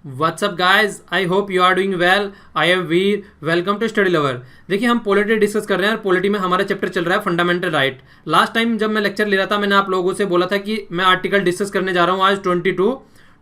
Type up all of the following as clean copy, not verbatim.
What's up guys, I hope you are doing well. I am Veer, welcome to study lover. देखिए, हम polity discuss कर रहे हैं और पॉलिटी में हमारा चैप्टर चल रहा है फंडामेंटल राइट। लास्ट टाइम जब मैं लेक्चर ले रहा था, मैंने आप लोगों से बोला था कि मैं आर्टिकल डिस्कस करने जा रहा हूँ आज 22,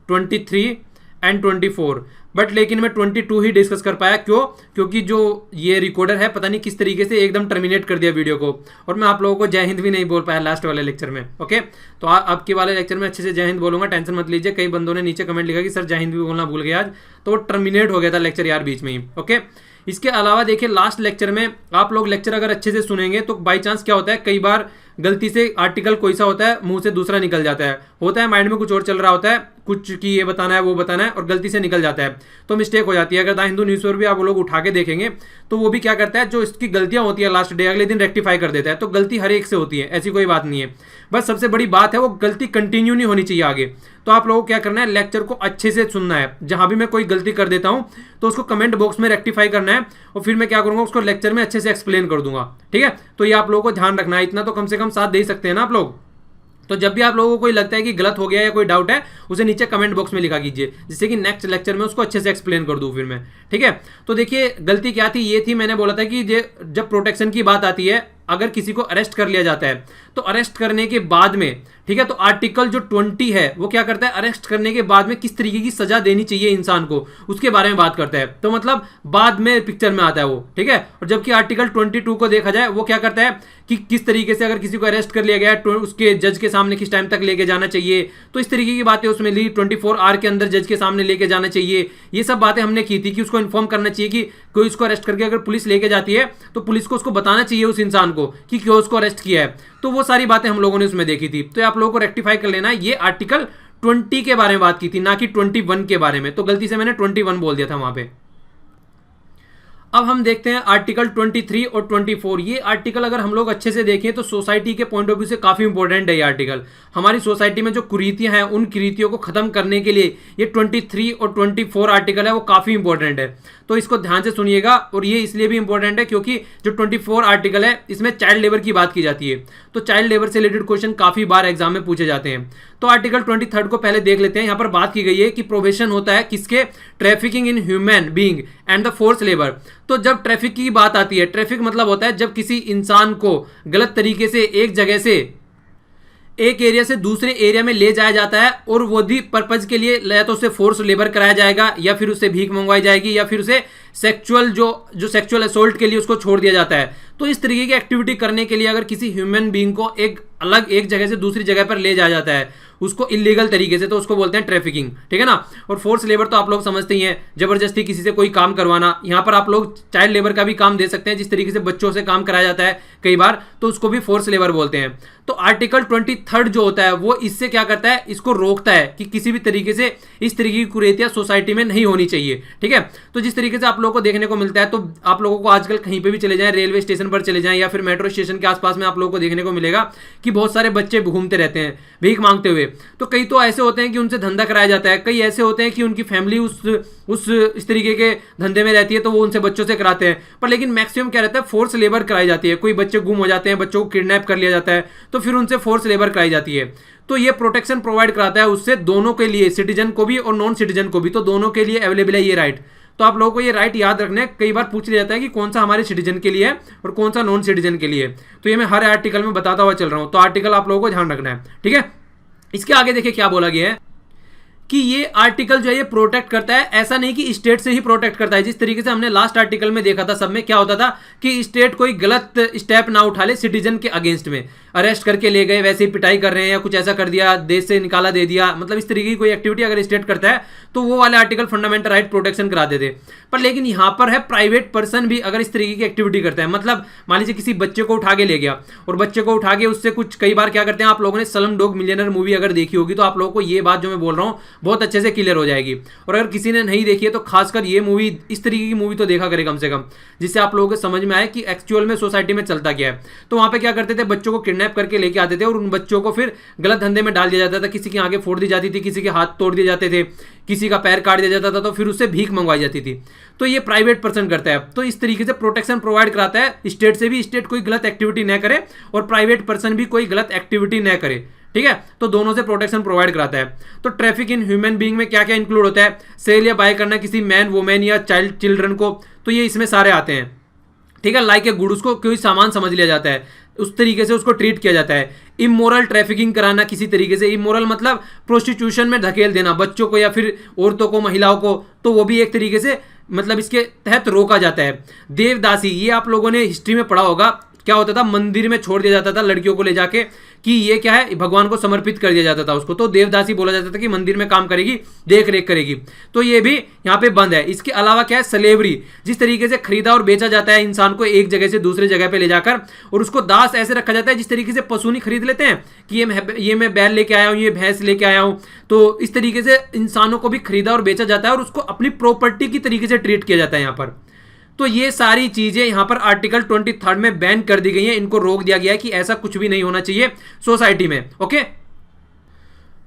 23 एंड 24, बट लेकिन मैं 22 ही डिस्कस कर पाया। क्यों? क्योंकि जो ये रिकॉर्डर है पता नहीं किस तरीके से एकदम टर्मिनेट कर दिया वीडियो को, और मैं आप लोगों को जय हिंद भी नहीं बोल पाया लास्ट वाले लेक्चर में। ओके, तो अब के वाले लेक्चर में अच्छे से जय हिंद बोलूंगा, टेंशन मत लीजिए। कई बंदों ने नीचे कमेंट लिखा कि सर जय हिंद भी बोलना भूल गया आज, तो वो टर्मिनेट हो गया था लेक्चर यार बीच में ही। ओके, इसके अलावा देखिए, लास्ट लेक्चर में आप लोग लेक्चर अगर अच्छे से सुनेंगे तो बाई चांस क्या होता है, कई बार गलती से आर्टिकल कोई सा होता है मुंह से दूसरा निकल जाता है माइंड में कुछ और चल रहा होता है, कुछ कि ये बताना है वो बताना है, और गलती से निकल जाता है तो मिस्टेक हो जाती है। अगर द हिंदू न्यूज़पेपर भी आप लोग उठा के देखेंगे तो वो भी क्या करता है, जो इसकी गलतियां होती है लास्ट डे अगले दिन रेक्टिफाई कर देता है। तो गलती हर एक से होती है, ऐसी कोई बात नहीं है। बस सबसे बड़ी बात है वो गलती कंटिन्यू नहीं होनी चाहिए आगे। तो आप लोगों को क्या करना है, लेक्चर को अच्छे से सुनना है। जहां भी मैं कोई गलती कर देता हूं तो उसको कमेंट बॉक्स में रेक्टिफाई करना है, और फिर मैं क्या करूंगा, उसको लेक्चर में अच्छे से एक्सप्लेन कर दूंगा। ठीक है, तो ये आप लोगों को ध्यान रखना है। इतना तो कम से कम साथ दे ही सकते हैं ना आप लोग। तो जब भी आप लोगों को कोई लगता है कि गलत हो गया या कोई डाउट है, उसे नीचे कमेंट बॉक्स में लिखा कीजिए, जिससे कि नेक्स्ट लेक्चर में उसको अच्छे से एक्सप्लेन कर दूं फिर मैं। ठीक है, तो देखिए गलती क्या थी, ये थी मैंने बोला था कि जब प्रोटेक्शन की बात आती है, अगर किसी को अरेस्ट कर लिया जाता है तो अरेस्ट करने के बाद में, ठीक है, तो आर्टिकल जो 20 है वो क्या करता है, अरेस्ट करने के बाद में किस तरीके की सजा देनी चाहिए इंसान को, उसके बारे में बात करता है। तो मतलब बाद में पिक्चर में आता है वो। ठीक है, और जबकि आर्टिकल 22 को देखा जाए, वो क्या करता है कि किस तरीके से अगर किसी को अरेस्ट कर लिया गया है उसके जज के सामने किस टाइम तक लेके जाना चाहिए, तो इस तरीके की बातें उसमें ली। 24 आवर के अंदर जज के सामने लेके जाना चाहिए, ये सब बातें हमने की थी कि उसको इन्फॉर्म करना चाहिए कि कोई उसको अरेस्ट करके अगर पुलिस लेके जाती है तो पुलिस को उसको बताना चाहिए उस इंसान को कि क्यों उसको अरेस्ट किया है। तो वो सारी बातें हम लोगों ने उसमें देखी थी। तो आप लोगों को रेक्टिफाई कर लेना, ये आर्टिकल 20 के बारे में बात की थी, ना कि 21 के बारे में। तो गलती से मैंने 21 बोल दिया था वहां पे। अब हम देखते हैं आर्टिकल 23 और 24। ये आर्टिकल अगर हम लोग अच्छे से देखें तो सोसाइटी के पॉइंट ऑफ व्यू से काफी इंपॉर्टेंट है। ये आर्टिकल हमारी सोसाइटी में जो कुरीतियां हैं उन कुरीतियों को खत्म करने के लिए ये 23 और 24 आर्टिकल है वो काफी इंपॉर्टेंट है। तो इसको ध्यान से सुनिएगा, और ये इसलिए भी इंपॉर्टेंट है क्योंकि जो 24 आर्टिकल है इसमें चाइल्ड लेबर की बात की जाती है। तो चाइल्ड लेबर से रिलेटेड क्वेश्चन काफी बार एग्जाम में पूछे जाते हैं। तो आर्टिकल 23 को पहले देख लेते हैं। यहां पर बात की गई है कि प्रोहिबिशन होता है किसके, trafficking in human being and the force labour. तो जब ट्रैफिक की बात आती है, ट्रैफिक मतलब होता है जब किसी इंसान को गलत तरीके से एक जगह से, एक एरिया से दूसरे एरिया में ले जाया जाता है, और वो भी पर्पज के लिए, या तो उसे फोर्स लेबर कराया जाएगा, या फिर उसे भीख मंगवाई जाएगी, या फिर उसे सेक्सुअल जो सेक्सुअल असोल्ट के लिए उसको छोड़ दिया जाता है। तो इस तरीके की एक्टिविटी करने के लिए अगर किसी ह्यूमन बीइंग को एक जगह से दूसरी जगह पर ले जाया जाता है उसको इलीगल तरीके से, तो उसको बोलते हैं ट्रैफिकिंग। ठीक है ना। और फोर्स लेबर तो आप लोग समझते ही हैं, जबरदस्ती किसी से कोई काम करवाना। यहां पर आप लोग चाइल्ड लेबर का भी काम दे सकते हैं, जिस तरीके से बच्चों से काम कराया जाता है कई बार, तो उसको भी फोर्स लेबर बोलते हैं। तो आर्टिकल 23 जो होता है वो इससे क्या करता है, इसको रोकता है कि किसी भी तरीके से इस तरीके की कुरीतियां सोसाइटी में नहीं होनी चाहिए। ठीक है, तो जिस तरीके से आप लोगों को देखने को मिलता है, तो आप लोगों को आजकल कहीं पे भी चले जाएं, रेलवे स्टेशन पर चले जाएं या फिर मेट्रो स्टेशन के आसपास में आप लोगों को देखने को मिलेगा कि बहुत सारे बच्चे घूमते रहते हैं भीख मांगते हुए। तो कई तो ऐसे होते हैं कि उनसे धंधा कराया जाता है, कई ऐसे होते हैं कि उनकी फैमिली इस तरीके के धंधे में रहती है, तो वो उनसे बच्चों से कराते हैं। पर लेकिन मैक्सिमम क्या रहता है, फोर्स लेबर कराई जाती है। कोई बच्चे गुम हो जाते हैं, बच्चों को किडनैप कर लिया जाता है, तो फिर उनसे फोर्स लेबर कराई जाती है। तो ये प्रोटेक्शन प्रोवाइड कराता है उससे, दोनों के लिए, सिटीजन को भी और नॉन सिटीजन को भी, तो दोनों के लिए अवेलेबल है ये राइट। तो आप लोगों को ये राइट याद रखने, कई बार पूछ लिया जाता है कि कौन सा हमारे सिटीजन के लिए है और कौन सा नॉन सिटीजन के लिए है। तो ये मैं हर आर्टिकल में बताता हुआ चल रहा हूं, तो आर्टिकल आप लोगों को ध्यान रखना है। ठीक है, इसके आगे देखिए क्या बोला गया है कि ये आर्टिकल जो है ये प्रोटेक्ट करता है, ऐसा नहीं कि स्टेट से ही प्रोटेक्ट करता है। जिस तरीके से हमने लास्ट आर्टिकल में देखा था, सब में क्या होता था कि स्टेट कोई गलत स्टेप ना उठा ले सिटीजन के अगेंस्ट में, अरेस्ट करके ले गए, वैसे ही पिटाई कर रहे हैं या कुछ ऐसा कर दिया, देश से निकाला दे दिया, मतलब इस तरीके की कोई एक्टिविटी अगर स्टेट करता है तो वो वाले आर्टिकल फंडामेंटल राइट प्रोटेक्शन करा देते। पर लेकिन यहां पर है प्राइवेट पर्सन भी अगर इस तरीके की एक्टिविटी करता है, मतलब मान लीजिए किसी बच्चे को उठा के ले गया, और बच्चे को उठा के उससे कुछ, कई बार क्या करते हैं, आप लोगों ने स्लम डॉग मिलियनेयर मूवी अगर देखी होगी तो आप लोगों को ये बात जो मैं बोल रहा हूं बहुत अच्छे से क्लियर हो जाएगी। और अगर किसी ने नहीं देखी है तो खासकर ये मूवी, इस तरीके की मूवी तो देखा करे कम से कम, जिससे आप लोगों को समझ में आए कि एक्चुअल में सोसाइटी में चलता क्या है। तो वहां पे क्या करते थे, बच्चों को किडनैप करके लेके आते थे और उन बच्चों को फिर गलत धंधे में डाल दिया जाता था। किसी की आंखें फोड़ दी जाती थी, किसी के हाथ तोड़ दिए जाते थे, किसी का पैर काट दिया जाता था, तो फिर उससे भीख मंगवाई जाती थी। तो ये प्राइवेट पर्सन करता है। तो इस तरीके से प्रोटेक्शन प्रोवाइड कराता है स्टेट से भी, स्टेट कोई गलत एक्टिविटी न करे और प्राइवेट पर्सन भी कोई गलत एक्टिविटी न करे। ठीक है, तो दोनों से प्रोटेक्शन प्रोवाइड कराता है। तो ट्रैफिक इन ह्यूमन बीइंग में क्या क्या इंक्लूड होता है, सेल या बाय करना किसी मैन वुमेन या चाइल्ड चिल्ड्रन को, तो ये इसमें सारे आते हैं। ठीक है, लाइक ए गुड, उसको कोई सामान समझ लिया जाता है, उस तरीके से उसको ट्रीट किया जाता है। इमोरल ट्रैफिकिंग कराना किसी तरीके से, इमोरल मतलब प्रोस्टिट्यूशन में धकेल देना बच्चों को या फिर औरतों को, महिलाओं को, तो वो भी एक तरीके से मतलब इसके तहत रोका जाता है। देवदासी, ये आप लोगों ने हिस्ट्री में पढ़ा होगा, क्या होता था, मंदिर में छोड़ दिया जाता था लड़कियों को ले जाके कि ये क्या है, भगवान को समर्पित कर दिया जाता था उसको, तो देवदासी बोला जाता था कि मंदिर में काम करेगी, देख रेख करेगी, तो ये भी यहाँ पे बंद है। इसके अलावा क्या है, स्लेवरी, जिस तरीके से खरीदा और बेचा जाता है इंसान को एक जगह से दूसरे जगह पे ले जाकर, और उसको दास ऐसे रखा जाता है जिस तरीके से पशु नहीं खरीद लेते हैं कि ये मैं बैल लेके आया हूँ, ये भैंस लेके आया हूँ, तो इस तरीके से इंसानों को भी खरीदा और बेचा जाता है और उसको अपनी प्रॉपर्टी की तरीके से ट्रीट किया जाता है यहाँ पर। तो ये सारी चीजें यहाँ पर आर्टिकल 23 में बैन कर दी गई हैं, इनको रोक दिया गया है कि ऐसा कुछ भी नहीं होना चाहिए सोसाइटी में। ओके,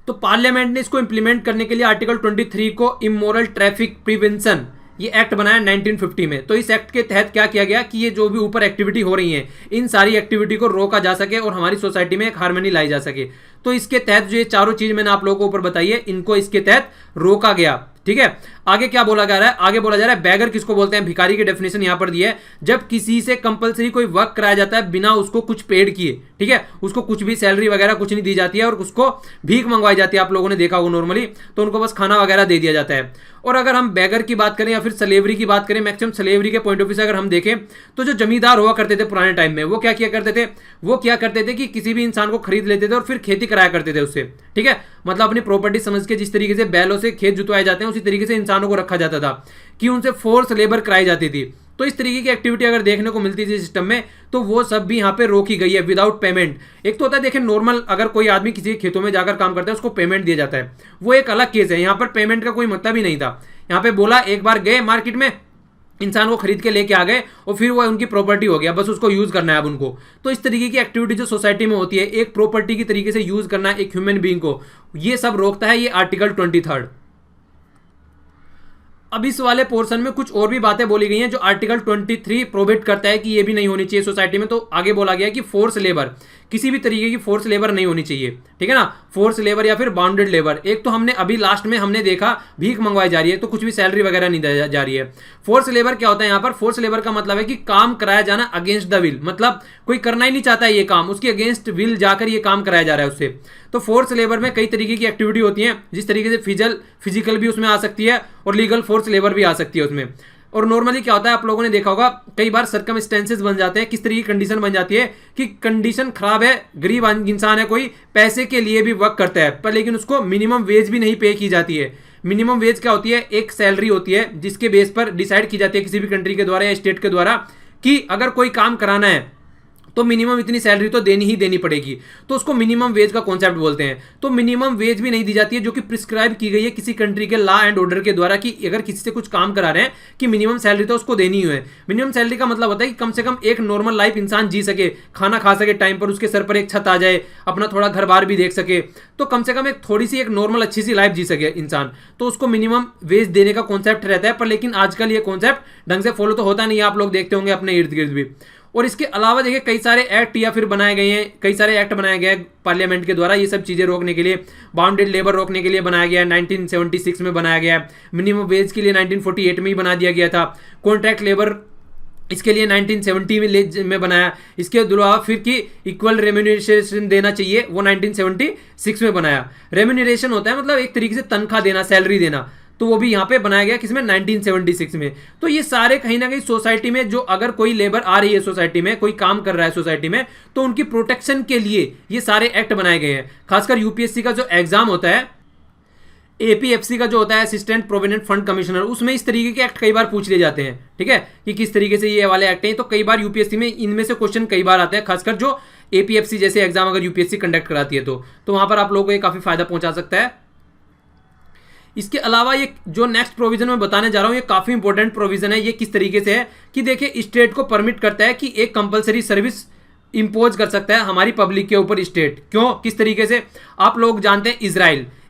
तो पार्लियामेंट ने इसको इंप्लीमेंट करने के लिए आर्टिकल 23 को इमोरल ट्रैफिक प्रिवेंशन ये एक्ट बनाया 1950 में। तो इस एक्ट के तहत क्या किया गया कि ये जो भी ऊपर एक्टिविटी हो रही है, इन सारी एक्टिविटी को रोका जा सके और हमारी सोसाइटी में एक हार्मनी लाई जा सके। तो इसके तहत जो ये चारों चीज मैंने आप लोगों को ऊपर बताई है, इनको इसके तहत रोका गया। ठीक है, आगे क्या बोला जा रहा है, आगे बोला जा रहा है बैगर किसको बोलते हैं, भिखारी की डेफिनेशन यहां पर दी है, जब किसी से कंपलसरी कोई वर्क कराया जाता है बिना उसको कुछ पेड किए, ठीक है, उसको कुछ भी सैलरी वगैरह कुछ नहीं दी जाती है और उसको भीख मंगवाई जाती है, आप लोगों ने देखा होगा नॉर्मली, तो उनको बस खाना वगैरह दे दिया जाता है। और अगर हम बैगर की बात करें या फिर स्लेवरी की बात करें, मैक्सिमम स्लेवरी के पॉइंट ऑफ व्यू से अगर हम देखें, तो जो जमींदार हुआ करते थे पुराने टाइम में, वो क्या किया करते थे, वो क्या करते थे कि किसी भी इंसान को खरीद लेते थे और फिर खेती कराया करते थे उससे। ठीक है, मतलब अपनी प्रॉपर्टी समझ के जिस तरीके से बैलों से खेत जुतवाए जाते हैं उसी तरीके से इंसानों को रखा जाता था कि उनसे फोर्स लेबर कराई जाती थी। तो इस तरीके की एक्टिविटी अगर देखने को मिलती थी सिस्टम में, तो वो सब भी यहाँ पे रोकी गई है विदाउट पेमेंट। एक तो होता है देखें नॉर्मल, अगर कोई आदमी किसी खेतों में जाकर काम करता है उसको पेमेंट दिया जाता है, वो एक अलग केस है। यहाँ पर पेमेंट का कोई मतलब ही नहीं था। यहाँ पे बोला एक बार गए मार्केट में, इंसान को खरीद के लेके आ गए और फिर वो उनकी प्रॉपर्टी हो गया, बस उसको यूज करना है अब उनको। तो इस तरीके की एक्टिविटी जो सोसाइटी में होती है, एक प्रॉपर्टी की तरीके से यूज करना एक ह्यूमन बीइंग को, ये सब रोकता है ये आर्टिकल 23। अब इस वाले पोर्शन में कुछ और भी बातें बोली गई हैं जो आर्टिकल 23 प्रोहिबिट करता है कि ये भी नहीं होनी चाहिए सोसाइटी में। तो आगे बोला गया कि फोर्स लेबर, किसी भी तरीके की फोर्स लेबर नहीं होनी चाहिए। ठीक है ना, फोर्स लेबर या फिर बाउंडेड लेबर। एक तो हमने अभी लास्ट में हमने देखा भीख मंगवाई जा रही है, तो कुछ भी सैलरी वगैरह नहीं दी जा रही है। फोर्स लेबर क्या होता है यहाँ पर, फोर्स लेबर का मतलब है कि काम कराया जाना अगेंस्ट द विल, मतलब कोई करना ही नहीं चाहता है ये काम, उसके अगेंस्ट विल जाकर ये काम कराया जा रहा है उससे। तो फोर्स लेबर में कई तरीके की एक्टिविटी होती है, जिस तरीके से फिजिकल भी उसमें आ सकती है और लीगल फोर्स लेबर भी आ सकती है उसमें। और नॉर्मली क्या होता है, आप लोगों ने देखा होगा कई बार सरकमस्टेंसेस बन जाते हैं, किस तरीके की कंडीशन बन जाती है कि कंडीशन खराब है, गरीब इंसान है कोई, पैसे के लिए भी वर्क करता है पर लेकिन उसको मिनिमम वेज भी नहीं पे की जाती है। मिनिमम वेज क्या होती है, एक सैलरी होती है जिसके बेस पर डिसाइड की जाती है किसी भी कंट्री के द्वारा या स्टेट के द्वारा कि अगर कोई काम कराना है तो मिनिमम इतनी सैलरी तो देनी ही देनी पड़ेगी, तो उसको मिनिमम वेज का कॉन्सेप्ट बोलते हैं। तो मिनिमम वेज भी नहीं दी जाती है जो कि प्रिस्क्राइब की गई है किसी कंट्री के लॉ एंड ऑर्डर के द्वारा कि अगर किसी से कुछ काम करा रहे हैं कि मिनिमम सैलरी तो उसको देनी ही है। मिनिमम सैलरी का मतलब होता है कि कम से कम एक नॉर्मल लाइफ इंसान जी सके, खाना खा सके टाइम पर, उसके सर पर एक छत आ जाए, अपना थोड़ा घर बार भी देख सके, तो कम से कम एक थोड़ी सी एक नॉर्मल अच्छी सी लाइफ जी सके इंसान, तो उसको मिनिमम वेज देने का कॉन्सेप्ट रहता है। पर लेकिन आजकल ये कॉन्सेप्ट ढंग से फॉलो तो होता नहीं है, आप लोग देखते होंगे अपने इर्द गिर्द भी। और इसके अलावा देखिए कई सारे एक्ट या फिर बनाए गए हैं, कई सारे एक्ट बनाए गए हैं पार्लियामेंट के द्वारा ये सब चीज़ें रोकने के लिए। बाउंडेड लेबर रोकने के लिए बनाया गया है, 1976 में बनाया गया है। मिनिमम वेज के लिए 1948 में ही बना दिया गया था। कॉन्ट्रैक्ट लेबर इसके लिए 1970 में बनाया। इसके अलावा फिर कि इक्वल रेम्यूनरेशन देना चाहिए, वो 1976 में बनाया। रेम्यूनरेशन होता है मतलब एक तरीके से तनख्वाह देना, सैलरी देना, तो वो भी यहाँ पे बनाया गया किसमें, 1976 में। तो ये सारे कहीं ना कहीं सोसाइटी में जो अगर कोई लेबर आ रही है सोसाइटी में, कोई काम कर रहा है सोसाइटी में, तो उनकी प्रोटेक्शन के लिए ये सारे एक्ट बनाए गए हैं। खासकर यूपीएससी का जो एग्जाम होता है, एपीएफसी का जो होता है असिस्टेंट प्रोविडेंट फंड कमिश्नर, उसमें इस तरीके के एक्ट कई बार पूछ लिए जाते हैं। ठीक है, कि किस तरीके से ये वाले एक्ट हैं, तो कई बार यूपीएससी में इनमें से क्वेश्चन कई बार आते हैं, खासकर जो एपीएफसी जैसे एग्जाम अगर यूपीएससी कंडक्ट कराती है तो वहां पर आप लोगों को ये काफी फायदा पहुंचा सकता है। इसके अलावा ये जो नेक्स्ट प्रोविजन मैं बताने जा रहा हूं, ये काफी इंपॉर्टेंट प्रोविजन है। ये किस तरीके से है कि देखिए स्टेट को परमिट करता है कि एक कंपलसरी सर्विस इंपोज कर सकता है हमारी पब्लिक के ऊपर स्टेट। क्यों, किस तरीके से, आप लोग जानते हैं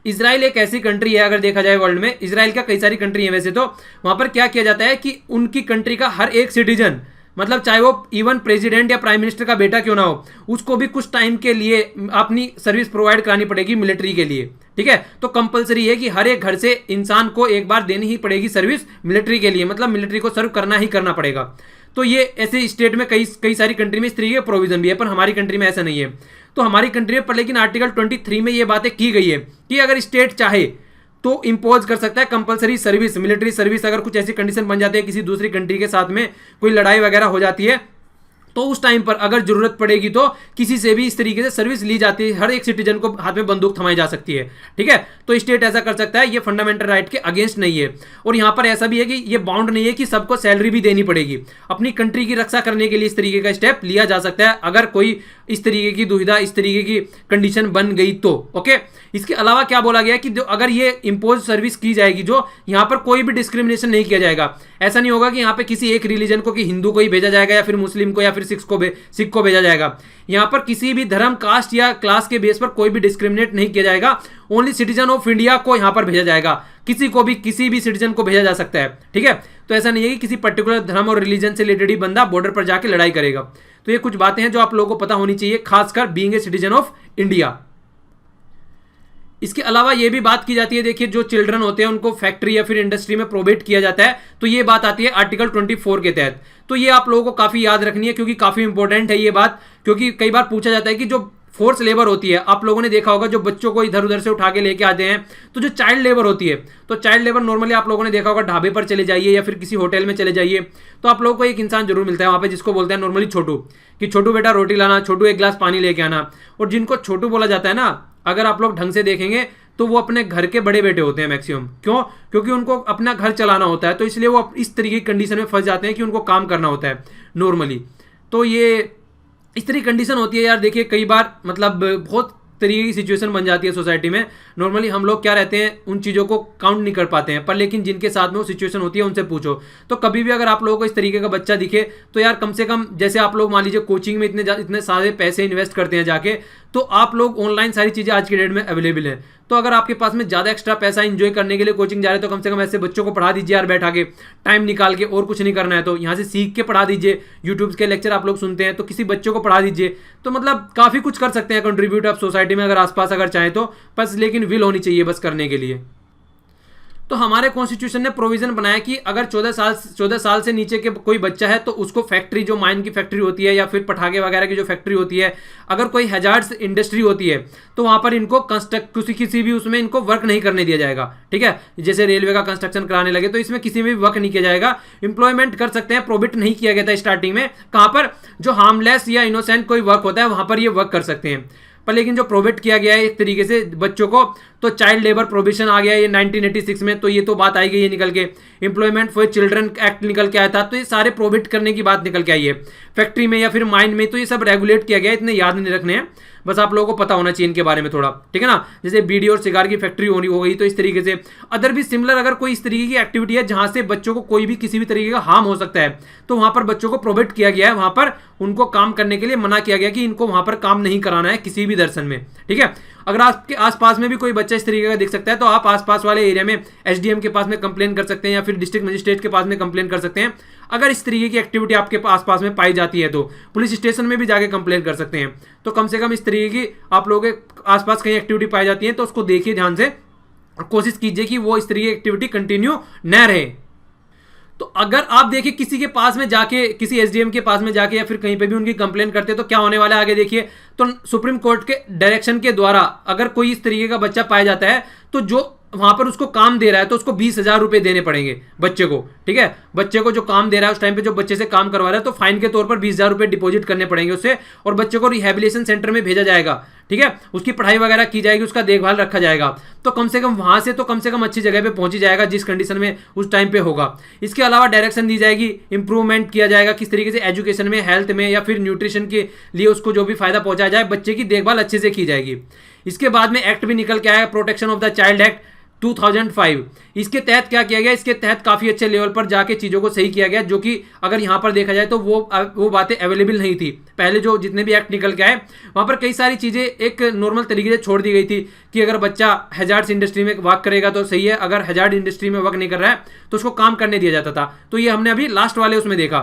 इजराइल एक ऐसी कंट्री है, अगर देखा जाए वर्ल्ड में इजराइल का कई सारी कंट्री है वैसे तो, वहां पर क्या किया जाता है कि उनकी कंट्री का हर एक सिटीजन मतलब चाहे वो इवन प्रेसिडेंट या प्राइम मिनिस्टर का बेटा क्यों ना हो, उसको भी कुछ टाइम के लिए अपनी सर्विस प्रोवाइड करानी पड़ेगी मिलिट्री के लिए। ठीक है, तो कंपलसरी है कि हर एक घर से इंसान को एक बार देनी ही पड़ेगी सर्विस मिलिट्री के लिए, मतलब मिलिट्री को सर्व करना ही करना पड़ेगा। तो ये ऐसे स्टेट में कई सारी कंट्री में इस तरीके का प्रोविजन भी है, पर हमारी कंट्री में ऐसा नहीं है। तो हमारी कंट्री में पर लेकिन आर्टिकल 23 में ये बातें की गई है कि अगर स्टेट चाहे तो इंपोज कर सकता है कंपलसरी सर्विस, मिलिट्री सर्विस। अगर कुछ ऐसी कंडीशन बन जाती है, किसी दूसरी कंट्री के साथ में कोई लड़ाई वगैरह हो जाती है, तो उस टाइम पर अगर जरूरत पड़ेगी तो किसी से भी इस तरीके से सर्विस ली जाती है, हर एक सिटीजन को हाथ में बंदूक थमाई जा सकती है। ठीक है, तो स्टेट ऐसा कर सकता है, ये फंडामेंटल राइट के अगेंस्ट नहीं है। और यहां पर ऐसा भी है कि ये बाउंड नहीं है कि सबको सैलरी भी देनी पड़ेगी। अपनी कंट्री की रक्षा करने के लिए इस तरीके का स्टेप लिया जा सकता है, अगर कोई इस तरीके की दुविधा, इस तरीके की कंडीशन बन गई तो। ओके, इसके अलावा क्या बोला गया कि जो अगर ये इंपोज सर्विस की जाएगी, जो यहां पर कोई भी डिस्क्रिमिनेशन नहीं किया जाएगा। ऐसा नहीं होगा कि यहां पे किसी एक रिलीजन को, कि हिंदू को ही भेजा जाएगा या फिर मुस्लिम को या फिर सिख को भेजा जाएगा। यहां पर किसी भी धर्म, कास्ट या क्लास के बेस पर कोई भी डिस्क्रिमिनेट नहीं किया जाएगा। ओनली सिटीजन ऑफ इंडिया को यहां पर भेजा जाएगा, किसी को भी, किसी भी सिटीजन को भेजा जा सकता है। ठीक है, तो ऐसा नहीं है कि किसी पर्टिकुलर धर्म और रिलीजन से रिलेटेड ही बंदा बॉर्डर पर जाके लड़ाई करेगा। तो ये कुछ बातें हैं जो आप लोगों को पता होनी चाहिए, खासकर being a citizen of India. इसके अलावा ये भी बात की जाती है, देखिए जो चिल्ड्रन होते हैं उनको फैक्ट्री या फिर इंडस्ट्री में प्रोबेट किया जाता है, तो ये बात आती है आर्टिकल 24 के तहत। तो ये आप लोगों को काफी याद रखनी है, क्योंकि काफी इंपॉर्टेंट है ये बात, क्योंकि कई बार पूछा जाता है कि जो फोर्स लेबर होती है, आप लोगों ने देखा होगा जो बच्चों को इधर उधर से उठा के लेके आते हैं, तो जो चाइल्ड लेबर होती है, तो चाइल्ड लेबर नॉर्मली आप लोगों ने देखा होगा, ढाबे पर चले जाइए या फिर किसी होटल में चले जाइए, तो आप लोगों को एक इंसान जरूर मिलता है वहां पे जिसको बोलते हैं नॉर्मली छोटू, कि छोटू बेटा रोटी लाना, छोटू एक गिलास पानी लेके आना। और जिनको छोटू बोला जाता है ना, अगर आप लोग ढंग से देखेंगे तो वो अपने घर के बड़े बेटे होते हैं मैक्सिमम। क्यों? क्योंकि उनको अपना घर चलाना होता है, तो इसलिए वो इस तरीके की कंडीशन में फंस जाते हैं कि उनको काम करना होता है नॉर्मली। तो ये इस तरह की कंडीशन होती है यार। देखिए कई बार मतलब बहुत तरीके की सिचुएशन बन जाती है सोसाइटी में। नॉर्मली हम लोग क्या रहते हैं, उन चीज़ों को काउंट नहीं कर पाते हैं, पर लेकिन जिनके साथ में वो सिचुएशन होती है उनसे पूछो। तो कभी भी अगर आप लोगों को इस तरीके का बच्चा दिखे, तो यार कम से कम, जैसे आप लोग मान लीजिए कोचिंग में इतने सारे पैसे इन्वेस्ट करते हैं जाके, तो आप लोग ऑनलाइन सारी चीज़ें आज की डेट में अवेलेबल है। तो अगर आपके पास में ज़्यादा एक्स्ट्रा पैसा इंजॉय करने के लिए कोचिंग जा रहे हैं, तो कम से कम ऐसे बच्चों को पढ़ा दीजिए यार, बैठा के टाइम निकाल के, और कुछ नहीं करना है तो यहाँ से सीख के पढ़ा दीजिए। यूट्यूब के लेक्चर आप लोग सुनते हैं तो किसी बच्चों को पढ़ा दीजिए। तो मतलब काफ़ी कुछ कर सकते हैं कंट्रीब्यूट आप सोसाइटी में, अगर आसपास अगर चाहें तो, बस लेकिन विल होनी चाहिए बस करने के लिए। तो हमारे कॉन्स्टिट्यूशन ने प्रोविजन बनाया कि अगर 14 साल से नीचे के कोई बच्चा है तो उसको फैक्ट्री, जो माइन की फैक्ट्री होती है या फिर पटाखे वगैरह की जो फैक्ट्री होती है, अगर कोई हैजार्ड्स इंडस्ट्री होती है, तो वहां पर इनको किसी भी उसमें इनको वर्क नहीं करने दिया जाएगा। ठीक है, जैसे रेलवे का कंस्ट्रक्शन कराने लगे तो इसमें किसी में भी वर्क नहीं किया जाएगा। एम्प्लॉयमेंट कर सकते हैं, प्रोहिबिट नहीं किया गया था स्टार्टिंग में। कहां पर? जो हार्मलेस या इनोसेंट कोई वर्क होता है वहां पर ये वर्क कर सकते हैं। पर लेकिन जो प्रोहिबिट किया गया है एक तरीके से बच्चों को, तो चाइल्ड लेबर प्रोहिबिशन आ गया है ये 1986 में, तो ये तो बात आई गई है निकल के। एम्प्लॉयमेंट फॉर चिल्ड्रन एक्ट निकल के आया था, तो ये सारे प्रोहिबिट करने की बात निकल के आई है। फैक्ट्री में या फिर माइन में, तो ये सब रेगुलेट किया गया है, इतने याद नहीं रखने हैं, बस आप लोगों को पता होना चाहिए इनके बारे में थोड़ा। ठीक है ना, जैसे बीड़ी और सिगार की फैक्ट्री हो गई, तो इस तरीके से अदर भी सिमिलर अगर कोई इस तरीके की एक्टिविटी है जहां से बच्चों को कोई भी किसी भी तरीके का हार्म हो सकता है, तो वहां पर बच्चों को प्रोहिबिट किया गया है, वहां पर उनको काम करने के लिए मना किया गया कि इनको वहां पर काम नहीं कराना है किसी भी दर्शन में। ठीक है, अगर आपके आसपास में भी कोई बच्चा इस तरीके का दिख सकता है, तो आप आसपास वाले एरिया में एसडीएम के पास में कंप्लेन कर सकते हैं या फिर डिस्ट्रिक्ट मजिस्ट्रेट के पास में कंप्लेन कर सकते हैं। अगर इस तरीके की एक्टिविटी आपके आसपास में पाई जाती है तो पुलिस स्टेशन में भी जाके कंप्लेन कर सकते हैं। तो कम से कम इस तरीके की आप लोगों के आसपास कहीं एक्टिविटी पाई जाती है तो उसको देखिए ध्यान से, कोशिश कीजिए कि वो इस तरीके की एक्टिविटी कंटिन्यू न रहे। तो अगर आप देखिए किसी के पास में जाके, किसी एसडीएम के पास में जाके या फिर कहीं पे भी उनकी कंप्लेन करते हैं, तो क्या होने वाला है आगे देखिए। तो सुप्रीम कोर्ट के डायरेक्शन के द्वारा अगर कोई इस तरीके का बच्चा पाया जाता है, तो जो वहां पर उसको काम दे रहा है तो उसको 20,000 रुपए देने पड़ेंगे बच्चे को। ठीक है, बच्चे को जो काम दे रहा है उस टाइम पे जो बच्चे से काम करवा रहा है, तो फाइन के तौर पर 20,000 रुपए डिपॉजिट करने पड़ेंगे उससे, और बच्चे को रिहेबिलिटेशन सेंटर में भेजा जाएगा। ठीक है, उसकी पढ़ाई वगैरह की जाएगी, उसका देखभाल रखा जाएगा, तो कम से कम वहां से तो कम से कम अच्छी जगह पे पहुंची जाएगा जिस कंडीशन में उस टाइम पे होगा। इसके अलावा डायरेक्शन दी जाएगी, इंप्रूवमेंट किया जाएगा किस तरीके से एजुकेशन में, हेल्थ में या फिर न्यूट्रिशन के लिए उसको जो भी फायदा पहुंचाया जाए, बच्चे की देखभाल अच्छे से की जाएगी। इसके बाद में एक्ट भी निकल के आया, protection of the child act 2005। इसके तहत क्या किया गया, इसके तहत काफी अच्छे लेवल पर जाके चीजों को सही किया गया, जो कि अगर यहां पर देखा जाए तो वो बातें अवेलेबल नहीं थी पहले। जो जितने भी एक्ट निकल के आए वहां पर कई सारी चीजें एक नॉर्मल तरीके से छोड़ दी गई थी कि अगर बच्चा हैजार्ड्स इंडस्ट्री में वर्क करेगा तो सही है, अगर हैजार्ड इंडस्ट्री में वर्क नहीं कर रहा है तो उसको काम करने दिया जाता था। तो ये हमने अभी लास्ट वाले उसमें देखा।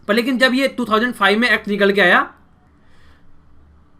पर लेकिन जब ये 2005 में एक्ट निकल के आया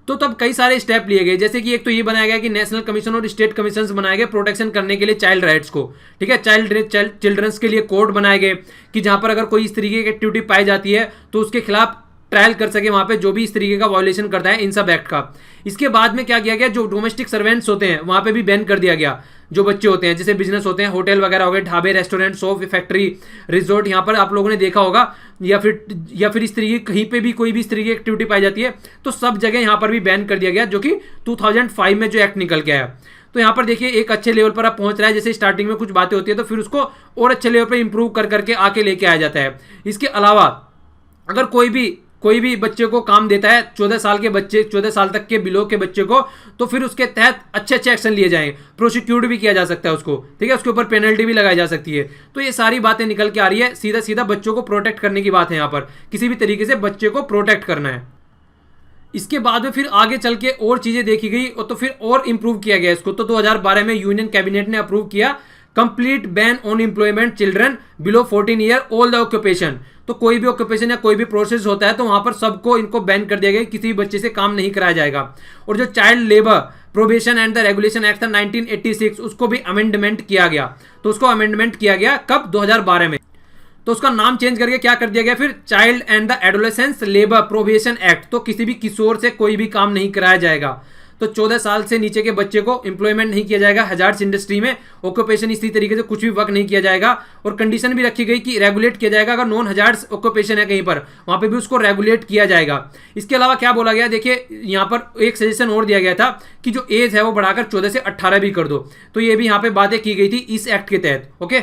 तो तब कई सारे स्टेप लिए गए, जैसे कि एक तो ये बनाया गया कि नेशनल कमीशन और स्टेट कमीशंस बनाए गए प्रोटेक्शन करने के लिए चाइल्ड राइट्स को, ठीक है। चिल्ड्रंस के लिए कोड बनाए गए कि जहां पर अगर कोई इस तरीके की एक्टिविटी पाई जाती है तो उसके खिलाफ ट्रायल कर सके वहां पे जो भी इस तरीके का वायोलेशन करता है इन सब एक्ट का। इसके बाद में क्या किया गया, जो डोमेस्टिक सर्वेंट्स होते हैं वहां पे भी बैन कर दिया गया। जो बच्चे होते हैं जैसे बिजनेस होते हैं, होटल वगैरह हो गए, ढाबे, रेस्टोरेंट, शॉप, फैक्ट्री, रिजॉर्ट, यहाँ पर आप लोगों ने देखा होगा, या फिर इस तरीके कहीं पे भी कोई भी इस तरीके की एक्टिविटी पाई जाती है तो सब जगह यहाँ पर भी बैन कर दिया गया, जो कि 2005 में जो एक्ट निकल के आया। तो यहाँ पर देखिए एक अच्छे लेवल पर आप पहुंच रहा है, जैसे स्टार्टिंग में कुछ बातें होती है तो फिर उसको और अच्छे लेवल पर इंप्रूव कर करके आके लेके आया जाता है। इसके अलावा अगर कोई भी बच्चे को काम देता है, 14 साल के बच्चे, 14 साल तक के बिलो के बच्चे को, तो फिर उसके तहत अच्छे एक्शन लिए जाएंगे, प्रोसिक्यूट भी किया जा सकता है उसको, ठीक है, उसके ऊपर पेनल्टी भी लगाई जा सकती है। तो ये सारी बातें निकल के आ रही है, सीधा सीधा बच्चों को प्रोटेक्ट करने की बात है यहाँ पर, किसी भी तरीके से बच्चे को प्रोटेक्ट करना है। इसके बाद में फिर आगे चल के और चीजें देखी गई और तो फिर और इंप्रूव किया गया इसको। तो 2012 में यूनियन कैबिनेट ने अप्रूव किया complete ban on employment children below 14 year all the occupation. तो कोई भी ऑक्यूपेशन या कोई भी प्रोसेस होता है तो वहां पर सबको इनको बैन कर दिया गया, किसी भी बच्चे से काम नहीं कराया जाएगा। और जो child labour probation and the regulation act था 1986 उसको भी अमेंडमेंट किया गया। तो उसको अमेंडमेंट किया गया कब, 2012 में। तो उसका नाम चेंज करके क्या कर दिया गया फिर, child and the adolescence labour probation act. तो किसी भी किशोर से कोई भी काम नहीं कराया जाएगा। तो 14 साल से नीचे के बच्चे को एम्प्लॉयमेंट नहीं किया जाएगा हजार्ड्स इंडस्ट्री में, ऑक्यूपेशन इसी तरीके से कुछ भी वर्क नहीं किया जाएगा। और कंडीशन भी रखी गई कि रेगुलेट किया जाएगा, अगर नॉन हजार्ड्स ऑक्यूपेशन है कहीं पर वहां पे भी उसको रेगुलेट किया जाएगा। इसके अलावा क्या बोला गया, देखिए यहाँ पर एक सजेशन और दिया गया था कि जो एज है वो बढ़ाकर 14 से 18 भी कर दो। तो ये भी यहाँ पे बातें की गई थी इस एक्ट के तहत, ओके।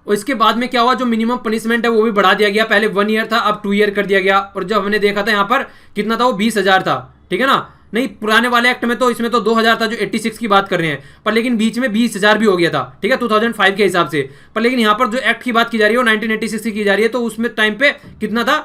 और इसके बाद में क्या हुआ, जो मिनिमम पनिशमेंट है वो भी बढ़ा दिया गया, पहले 1 ईयर था अब 2 ईयर कर दिया गया। और जब हमने देखा था यहाँ पर कितना था, वो 20,000 था, ठीक है ना। नहीं, पुराने वाले एक्ट में तो इसमें तो 2000 था जो 86 की बात कर रहे हैं, पर लेकिन बीच में 20,000 भी हो गया था, ठीक है, 2005 के हिसाब से। पर लेकिन यहाँ पर जो एक्ट की बात की जा रही है वो 1986 की जा रही है, तो उसमें टाइम पे कितना था,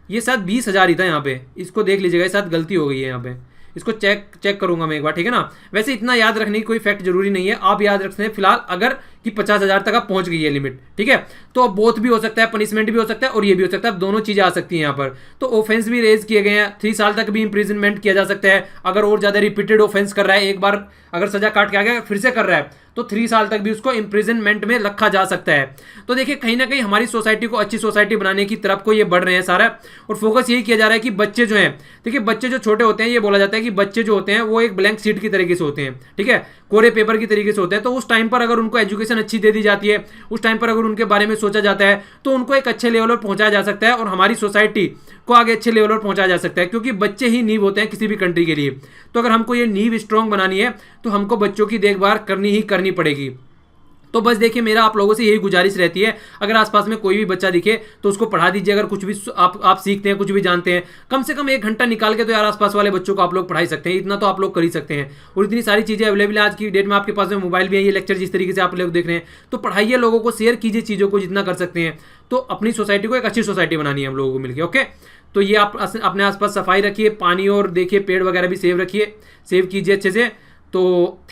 ये शायद 20,000 ही था। यहाँ पे इसको देख लीजिएगा, शायद गलती हो गई है यहाँ पे, इसको चेक करूंगा मैं एक बार, ठीक है ना। वैसे इतना याद रखने की कोई फैक्ट जरूरी नहीं है, आप याद रखते हैं फिलहाल अगर कि 50,000 तक आप पहुंच गई है लिमिट, ठीक है। तो बोथ भी हो सकता है, पनिशमेंट भी हो सकता है और ये भी हो सकता है, दोनों चीजें आ सकती हैं यहाँ पर। तो ऑफेंस भी रेज किए गए हैं, 3 साल तक भी इंप्रिजनमेंट किया जा सकता है। अगर और ज्यादा रिपीटेड ऑफेंस कर रहा है, एक बार अगर सजा काट के आ गया फिर से कर रहा है तो 3 साल तक भी उसको इंप्रिजनमेंट में रखा जा सकता है। तो देखिए कहीं ना कहीं हमारी सोसाइटी को अच्छी सोसाइटी बनाने की तरफ को ये बढ़ रहे हैं सारा, और फोकस यही किया जा रहा है कि बच्चे जो हैं, देखिए बच्चे जो छोटे होते हैं, ये बोला जाता है कि बच्चे जो होते हैं वो एक ब्लैंक शीट की तरीके से होते हैं, ठीक है, कोरे पेपर की तरीके से होते हैं। तो उस टाइम पर अगर उनको एजुकेशन अच्छी दे दी जाती है, उस टाइम पर अगर उनके बारे में सोचा जाता है तो उनको एक अच्छे लेवल पर पहुंचाया जा सकता है और हमारी सोसाइटी को आगे अच्छे लेवल पर पहुंचाया जा सकता है, क्योंकि बच्चे ही नींव होते हैं किसी भी कंट्री के लिए। तो अगर हमको ये नींव स्ट्रांग बनानी है तो हमको बच्चों की देखभाल करनी पड़ेगी। तो बस देखिए मेरा आप लोगों से यही गुजारिश रहती है, अगर आसपास में कोई भी बच्चा दिखे तो उसको पढ़ा दीजिए। अगर कुछ भी आप सीखते हैं, कुछ भी जानते हैं, कम से कम 1 घंटा निकाल के तो यार आसपास वाले बच्चों को आप लोग पढ़ाई सकते हैं, इतना तो आप लोग कर ही सकते हैं। और इतनी सारी चीज़ें अवेलेबल है आज की डेट में, आपके पास में मोबाइल भी है, ये लेक्चर जिस तरीके से आप लोग देख रहे हैं, तो पढ़ाइए, लोगों को शेयर कीजिए चीज़ों को जितना कर सकते हैं। तो अपनी सोसाइटी को एक अच्छी सोसाइटी बनानी है हम लोगों को मिलकर, ओके। तो ये आप अपने आसपास सफाई रखिए, पानी और देखिए पेड़ वगैरह भी सेव कीजिए अच्छे से। तो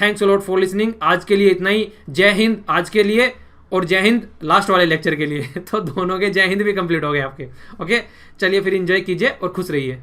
thanks a lot for listening, आज के लिए इतना ही। जय हिंद आज के लिए, और जय हिंद लास्ट वाले लेक्चर के लिए। तो दोनों के जय हिंद भी कंप्लीट हो गए आपके, ओके। चलिए फिर एंजॉय कीजिए और खुश रहिए।